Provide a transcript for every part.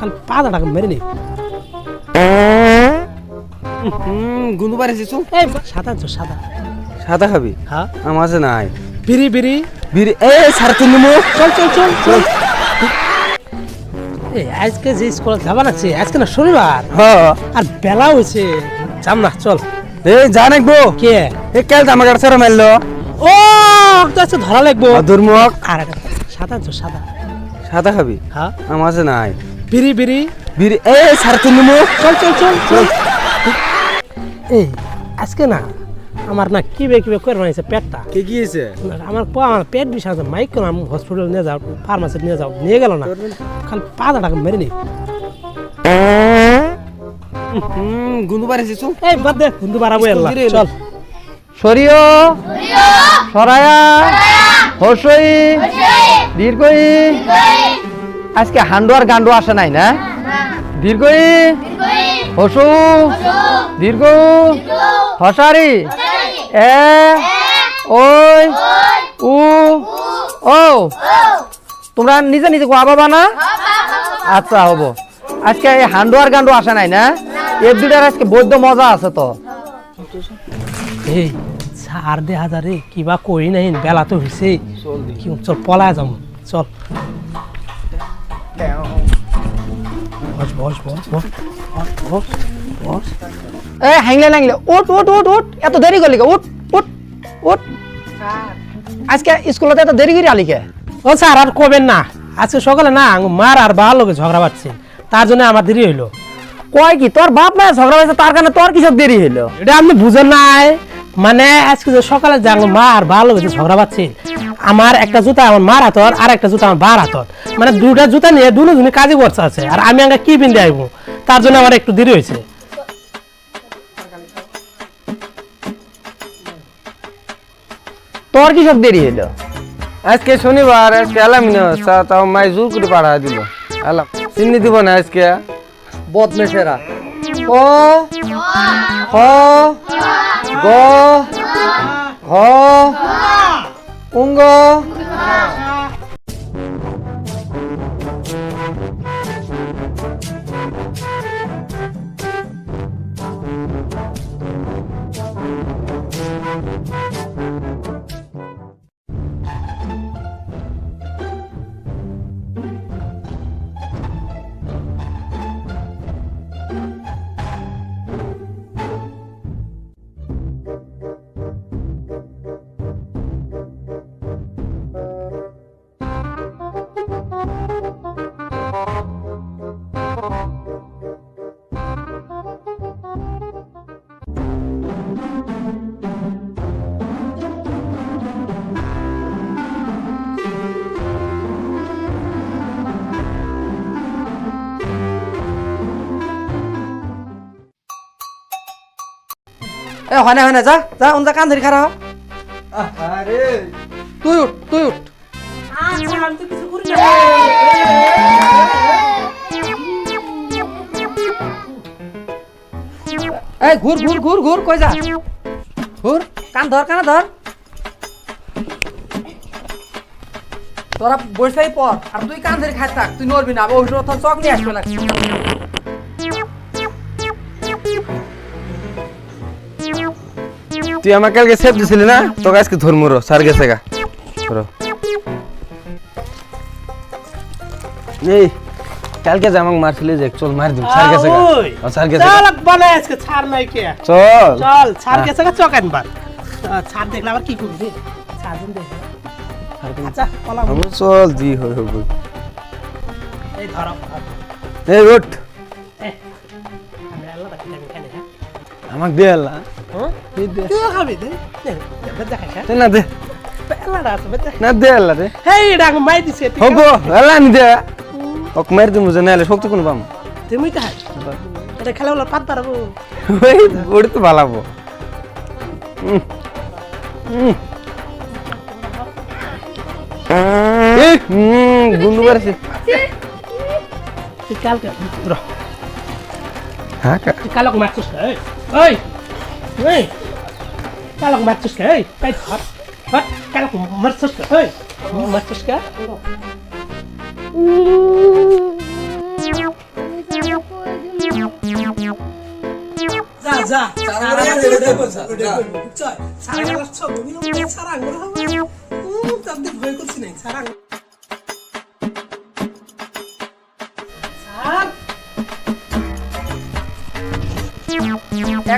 খালি পাদাটাকে মেরে নি গুন্দু পারিস এই সাদা তো সাদা সাদা খাবি হ্যাঁ আমার কাছে নাই বিড়ি বিড়ি বিড়ি এই সাড়ে তিন নিমু চল চল চল চল এই আজকে যে স্কুলে যাবা লাগছে আজকে না শনিবার হ্যাঁ আর বেলা হয়েছে যাম না চল এই জানেক গো কে এ কাল জামা কাটা ছাড়া মারলো ও তো আজকে ধরা লাগবো দুর্মুখ আর একটা সাদা তো সাদা সাদা খাবি হ্যাঁ আমার কাছে নাই বিড়ি বিড়ি বিড়ি এই সাড়ে তিন নিমু চল চল চল চল এই আজকে না আমার না কিবে করে বানাইছে পেটটা কে কি হয়েছে আমার পেট বিষয় আছে মাইক করলাম হসপিটাল নিয়ে যাও ফার্মাসি নিয়ে যাও নিয়ে গেল না খালি পাদাটাকে মেরে নি গুন্দু পারিস এই বাদ দে বন্ধু বাড়াবো এল্লা চল সরিয় সরায়া হসই দীর্ঘই আজকে হান্ডু আর গান্ডু আসে নাই না দীর্ঘই হসু দীর্ঘ হসারি এ ওই উ ও তোমরা নিজে নিজে কোয়া বাবা না আচ্ছা হব আজকে এই হান্ডু আর গান্ডু আসে নাই না এর দুটার আজকে বৈধ মজা আছে তো এই ছাড় দে হাজারে কিবা করি নাই বেলা তো হয়েছে কি চল পলা যাম চল বস বস বস বস বস বস এ হ্যাংলে উঠ উঠ উঠ উঠ এত দেরি করলি কে উঠ উঠ উঠ আজকে স্কুলতে এত দেরি করে আলি কে ও স্যার আর কবেন না আজকে সকালে না মার আর বা লোকে ঝগড়া পাচ্ছেন তার জন্য আমার দেরি হইলো কয় কি তোর বাপ মায়ের ঝগড়া হয়েছে তার কারণে তোর কিসব দেরি হইলো এটা আপনি বুঝেন নাই মানে আজকে যে সকালে যে আমার মা আর বা লোকে ঝগড়া পাচ্ছে আমার একটা জুতা আমার মার হাতর আর একটা জুতা আমার বার হাতর মানে দুটা জুতা নিয়ে দুজনে কাজে করছে আছে আর আমি আগে কি পিনতে আইবো তার জন্য আমার একটু দেরি হয়েছে তোর কিসব দেরি হইলো আজকে শনিবার আজকে এলাম না তাও মাই জোর করে পাঠা দিল এলাম চিনি দিব না আজকে বদমেশেরা ক খ গ ঘ উঙ্গ এ হয় না যা যা উনজা কান ধরে খারাপ আরে তুই উঠ তুই উঠ এই ঘুর ঘুর ঘুর ঘুর কই যা ঘুর কান ধর কানে ধর তোরা বসেই পর আর তুই কান ধরে খাই থাক তুই নড়বি না ওই চক নিয়ে আসবে লাগছে তুই আমাকে কালকে সেফ দিছিলি না তোকে আজকে ধর্মর স্যার গেছে গা এই কালকে যে আমাকে মারছিলি যে চল মার দিম স্যার গেছে গা স্যার গেছে চল বলে আজকে ছাড় নাই কে চল চল ছাড় গেছে গা চকান বার ছাড় দেখলে আবার কি করবি ছাড় দিন দেখ আচ্ছা পলা আমি চল জি হই হই এই ধরো এই উঠ আমি আল্লাহ তাকে দেব কেন হ্যাঁ আমাকে দে আল্লাহ হ্যাঁ তুই খাবি দে বেদা খাই দে না দে আল্লাহ আছে বেদা না দে আল্লাহ দে হেই ডাং মাই দিছে হবো আল্লাহ নি দে ওক মার দিমু যে নালে শক্তি কোন পাম তুমি তো এটা খেলা হলো পাত পারবো ওই ওড়ি তো ভালাবো গুন্ডু পারছি তুই কালকে র হ্যাঁ তুই কালক মারছিস কে এই এই কালক মারছিস কে এই কাই ধর হট কালক মারছিস কে এই মারছিস কে যা আমার কাছে ওটাই বলছে, যা। সারা গেলার সব সারা আঙ্গুল হবে তাদের ভয় করছি নাই সারা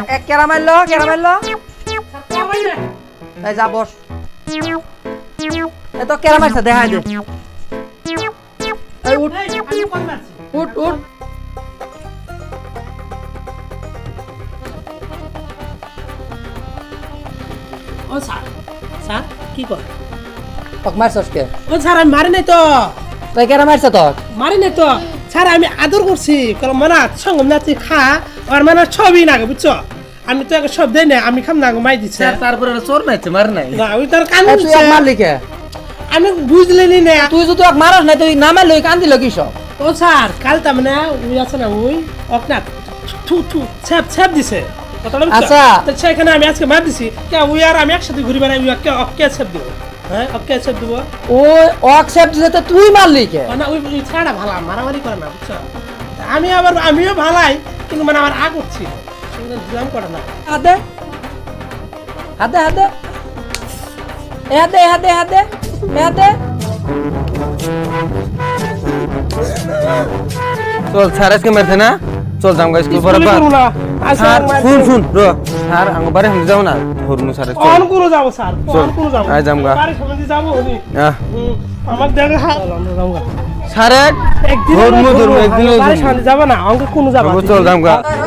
এক কেরা মারলো এই যা বস এ তো কেরা মারছে দেখাই দে এই উঠ উঠ উঠ ও স্যার স্যার কি কর তক মারছস কে ও স্যার আমি মারি নাই তো তুই কেরা মারছ তক মারি নাই তো স্যার আমি আদর করছি কারণ মানে সঙ্গম নাচি খা আর মানে ছবি না বুঝছো আমি তো একটা সব দেই না আমি খাম না মাই দিচ্ছে তারপরে চোর মারছে মার নাই না ওই তার কান তুই এক মারলি কে আমি বুঝলেনি না তুই যদি এক মারস না তুই না মারলি কান্দিল কি সব ও স্যার কাল তার মানে ওই আছে না ওই অকনা থু থু ছ্যাপ ছ্যাপ দিছে কথাটা বুঝছো? আচ্ছা। তো সেখানে আমি আজকে মার দিছি কে ওই আর আমি একসাথে ঘুরি বেড়াই ওই কে অকে ছ্যাপ দিব হ্যাঁ অকে ছ্যাপ দিব ও অ্যাকসেপ্ট দিতে তো তুই মারলি কে মানে ওই ছাড়া ভালা মারামারি করে না বুঝছো আমিও ভালাই কিন্তু মানে আমার আগ উঠছি জাম করে না হাতে হাতে হাতে হাতে হাতে হাতে হাতে চল স্যার আজকে মারছে না চল যাম গা স্কুল পরে স্কুলে করবো না। আজ স্যার স্যার শুন শুন রো স্যার আঙ্গ বারে আমি যাও না ধরমু স্যার চল অন করে যাবো স্যার অন করে যাবো আয় যাম গা। বাড়ির সামনে দিয়ে যাবো উনি আহ, আমার দেখা আমরা যাবো গা। স্যার একদিন ধরমু ধরমু একদিন বাড়ির সামনে যাবো না অঙ্ক কোনো যাবো চল যাম গা ওই